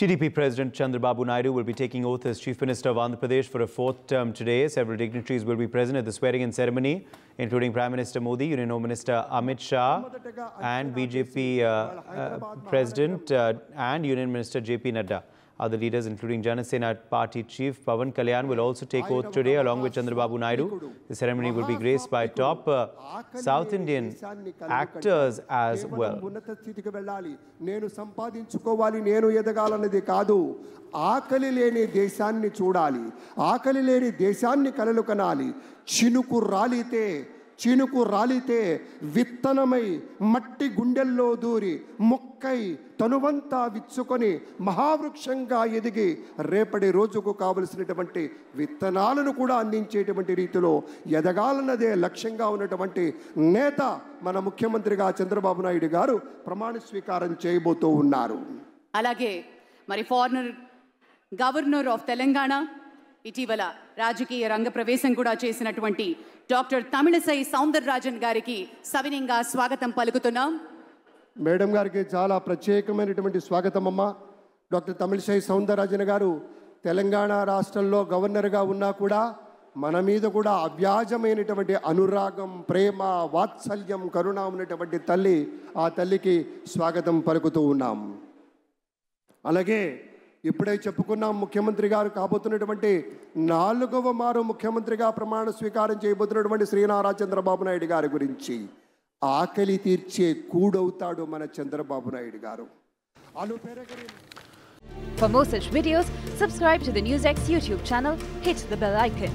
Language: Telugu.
TDP President Chandrababu Naidu will be taking oath as Chief Minister of Andhra Pradesh for a fourth term today. Several dignitaries will be present at the swearing-in ceremony, including Prime Minister Modi, Union Home Minister Amit Shah, and BJP President and Union Minister JP Nadda. Other leaders, including Jana Sena Party Chief Pawan Kalyan, will also take oath today along with Chandrababu Naidu. The ceremony will be graced by top South Indian actors as well. నేను సంపాదించుకోవాలి నేను ఎదగాలనేది కాదు ఆకలి లేని దేశాన్ని చూడాలి ఆకలి లేని దేశాన్ని కలలు కనాలి చినుకు రాలితే విత్తనమై మట్టి గుండెల్లో దూరి మొక్కై తనువంతా విచ్చుకొని మహావృక్షంగా ఎదిగి రేపటి రోజుకు కావలసినటువంటి విత్తనాలను కూడా అందించేటువంటి రీతిలో ఎదగాలన్నదే లక్ష్యంగా ఉన్నటువంటి నేత మన ముఖ్యమంత్రిగా చంద్రబాబు నాయుడు గారు ప్రమాణ స్వీకారం చేయబోతూ ఉన్నారు. అలాగే మరి ఫారినర్ గవర్నర్ ఆఫ్ తెలంగాణ ఇటీవల రాజకీయ రంగ ప్రవేశం కూడా చేసినటువంటి డాక్టర్ తమిళసై సౌందరరాజన్ గారికి సవినయంగా స్వాగతం పలుకుతున్నాం. మేడం గారికి చాలా ప్రత్యేకమైనటువంటి స్వాగతం అమ్మా. డాక్టర్ తమిళసై సౌందరరాజన్ గారు తెలంగాణ రాష్ట్రంలో గవర్నర్గా ఉన్నా కూడా మన మీద కూడా అవ్యాజమైనటువంటి అనురాగం ప్రేమ వాత్సల్యం కరుణ ఉన్నటువంటి తల్లి ఆ తల్లికి స్వాగతం పలుకుతూ ఉన్నాం. అలాగే ఇప్పుడే చెప్పుకున్నాం ముఖ్యమంత్రి గారు కాబోతున్నటువంటి 4వ మారు ముఖ్యమంత్రిగా ప్రమాణ స్వీకారం చేయబోతున్నటువంటి శ్రీ నారా చంద్రబాబు నాయుడు గారి గురించి. ఆకలి తీర్చే కూడవుతాడు మన చంద్రబాబు నాయుడు గారు. For more such videos, subscribe to the NewsX YouTube channel, hit the bell icon.